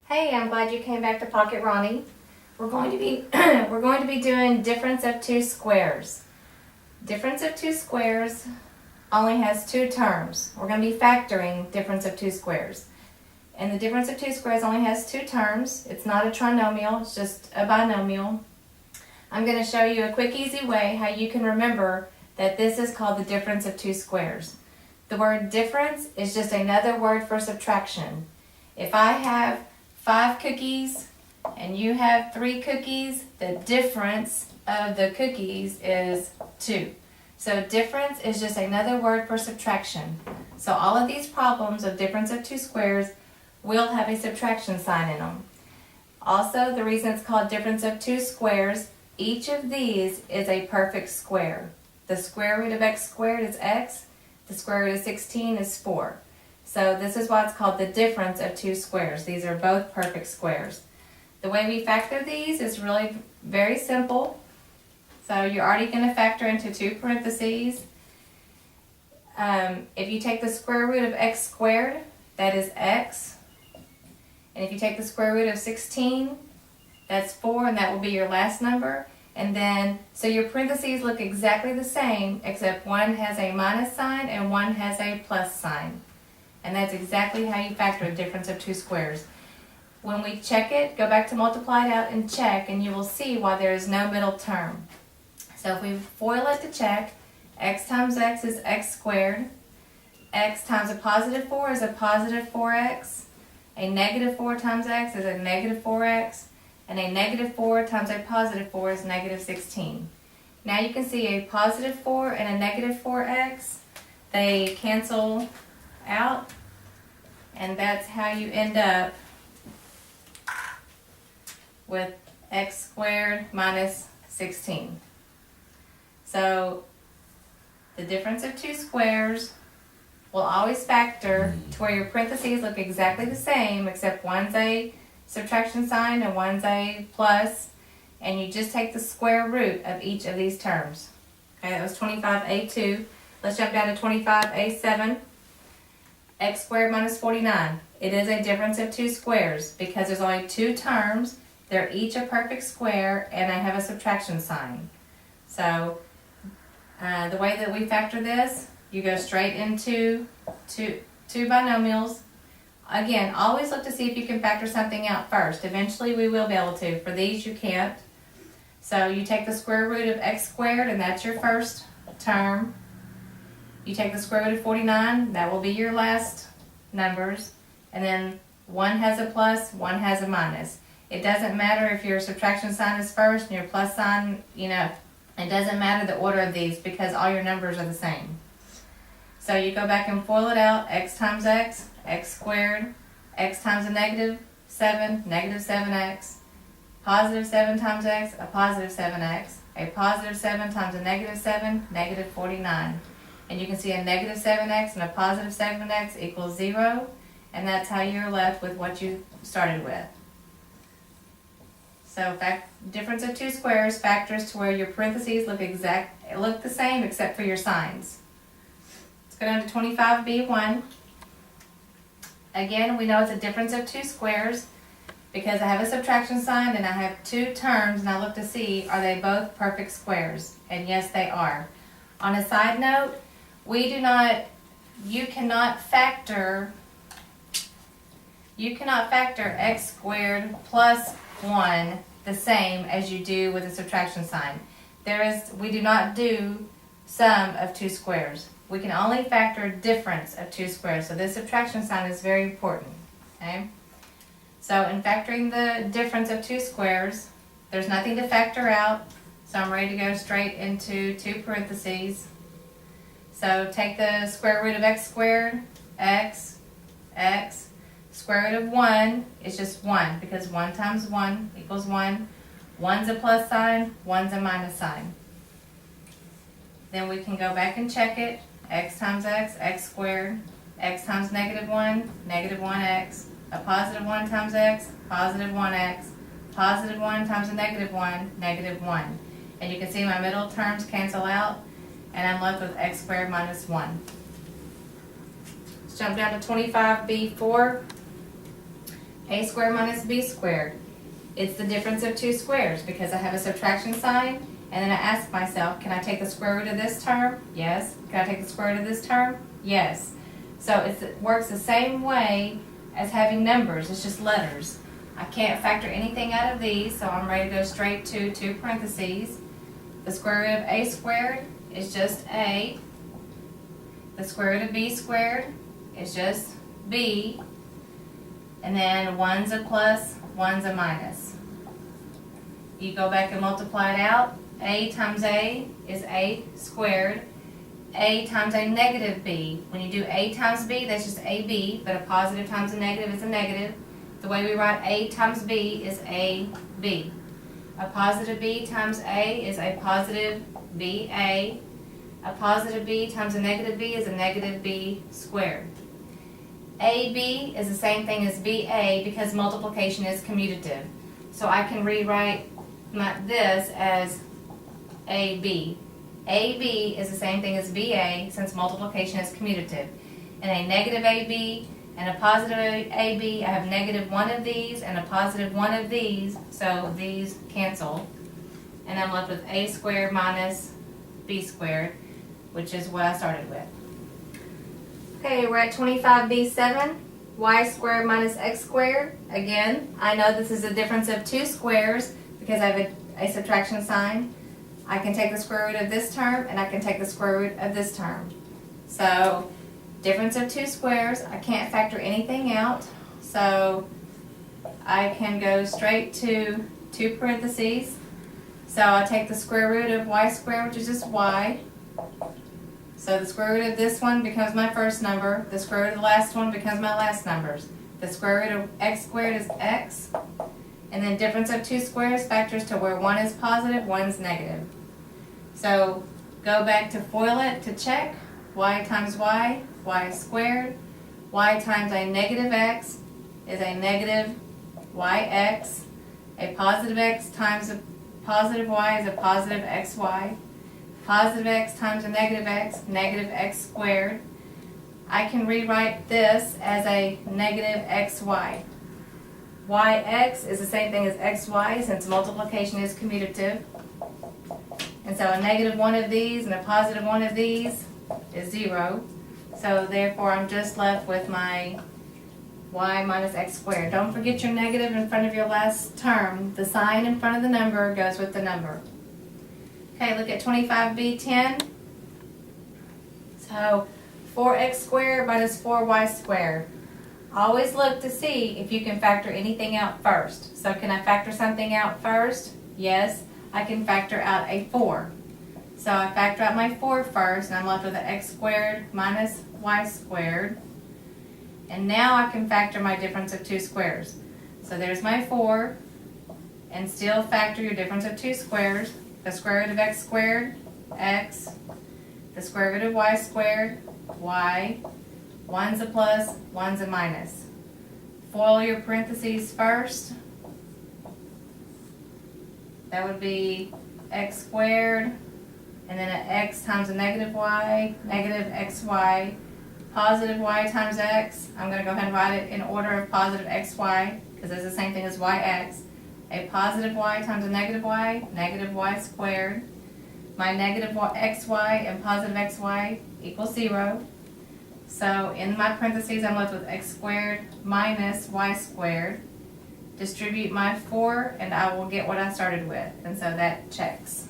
Hey, I'm glad you came back to Pocket Ronnie. We're going to be we're going to be doing difference of two squares. Difference of two squares only has two terms. We're going to be factoring difference of two squares. And the difference of two squares only has two terms. It's not a trinomial, it's just a binomial. I'm going to show you a quick, easy way how you can remember that this is called the difference of two squares. The word difference is just another word for subtraction. If I have 5 cookies and you have 3 cookies, the difference of the cookies is 2. So difference is just another word for subtraction. So all of these problems of difference of two squares will have a subtraction sign in them. Also, the reason it's called difference of two squares, each of these is a perfect square. The square root of x squared is x. The square root of 16 is 4. So this is why it's called the difference of two squares. These are both perfect squares. The way we factor these is really very simple. So you're already going to factor into 2 parentheses. If you take the square root of x squared, that is x. And if you take the square root of 16, that's 4, and that will be your last number. And then, so your parentheses look exactly the same, except one has a minus sign and one has a plus sign. And that's exactly how you factor a difference of two squares. When we check it, go back to multiply it out and check, and you will see why there is no middle term. So if we FOIL it to check, x times x is x squared. X times a positive 4 is a positive 4x. A negative 4 times x is a negative 4x. And a negative 4 times a positive 4 is negative 16. Now you can see a positive 4 and a negative 4x. They cancel out. And that's how you end up with x squared minus 16. So the difference of two squares will always factor to where your parentheses look exactly the same, except one's a subtraction sign and one's a plus, and you just take the square root of each of these terms. Okay, that was 25a2. Let's jump down to 25a7. X squared minus 49. It is a difference of two squares because there's only 2 terms. They're each a perfect square, and I have a subtraction sign. So the way that we factor this, you go straight into two binomials. Again, always look to see if you can factor something out first. Eventually we will be able to. For these you can't. So you take the square root of x squared, and that's your first term. You take the square root of 49, that will be your last numbers. And then one has a plus, one has a minus. It doesn't matter if your subtraction sign is first and your plus sign, it doesn't matter the order of these because all your numbers are the same. So you go back and FOIL it out, x times x, x squared, x times a negative 7, negative 7x, positive 7 times x, a positive 7x, a positive 7 times a negative 7, negative 49. And you can see a negative 7x and a positive 7x equals 0, and that's how you're left with what you started with. So difference of two squares factors to where your parentheses look the same except for your signs. Let's go down to 25b1. Again, we know it's a difference of two squares because I have a subtraction sign and I have 2 terms, and I look to see, are they both perfect squares? And yes, they are. On a side note, you cannot factor x squared plus 1 the same as you do with a subtraction sign. We do not do sum of two squares. We can only factor difference of two squares. So this subtraction sign is very important. Okay? So in factoring the difference of two squares, there's nothing to factor out. So I'm ready to go straight into 2 parentheses. So take the square root of x squared, x, square root of 1 is just 1 because 1 times 1 equals 1. 1's a plus sign, 1's a minus sign. Then we can go back and check it. X times x squared, x times negative 1, negative 1x, a positive 1 times x, positive 1x, positive 1 times a negative 1, negative 1. And you can see my middle terms cancel out, and I'm left with x squared minus 1. Let's jump down to 25b4. A squared minus B squared. It's the difference of two squares because I have a subtraction sign, and then I ask myself, can I take the square root of this term? Yes. Can I take the square root of this term? Yes. So it works the same way as having numbers, it's just letters. I can't factor anything out of these, so I'm ready to go straight to two parentheses. The square root of A squared is just A. The square root of B squared is just B. And then one's a plus, one's a minus. You go back and multiply it out. A times A is A squared. A times a negative B. When you do A times B, that's just AB, but a positive times a negative is a negative. The way we write A times B is AB. A positive B times A is a positive BA. A positive B times a negative B is a negative B squared. AB is the same thing as BA because multiplication is commutative. So I can rewrite this as AB. AB is the same thing as BA since multiplication is commutative. And a negative AB and a positive AB, I have negative one of these and a positive one of these, so these cancel. And I'm left with A squared minus B squared, which is what I started with. Okay, we're at 25b7, y squared minus x squared. Again, I know this is a difference of two squares because I have a subtraction sign. I can take the square root of this term and I can take the square root of this term. So, difference of two squares, I can't factor anything out. So, I can go straight to two parentheses. So, I'll take the square root of y squared, which is just y. So the square root of this one becomes my first number. The square root of the last one becomes my last numbers. The square root of x squared is x. And then difference of two squares factors to where one is positive, one's negative. So go back to FOIL it to check. Y times y squared. Y times a negative x is a negative yx. A positive x times a positive y is a positive xy. Positive x times a negative x squared. I can rewrite this as a negative xy. Yx is the same thing as xy since multiplication is commutative. And so a negative one of these and a positive one of these is 0. So therefore I'm just left with my y minus x squared. Don't forget your negative in front of your last term. The sign in front of the number goes with the number. Okay, look at 25b10. So 4x squared minus 4y squared. Always look to see if you can factor anything out first. So can I factor something out first? Yes, I can factor out a 4. So I factor out my 4 first, and I'm left with an x squared minus y squared. And now I can factor my difference of two squares. So there's my 4, and still factor your difference of two squares. The square root of x squared, x. The square root of y squared, y. One's a plus, one's a minus. FOIL your parentheses first. That would be x squared, and then an x times a negative y, negative xy, positive y times x. I'm going to go ahead and write it in order of positive xy, because it's the same thing as yx. A positive y times a negative y squared. My negative xy and positive xy equals 0. So in my parentheses, I'm left with x squared minus y squared. Distribute my 4, and I will get what I started with. And so that checks.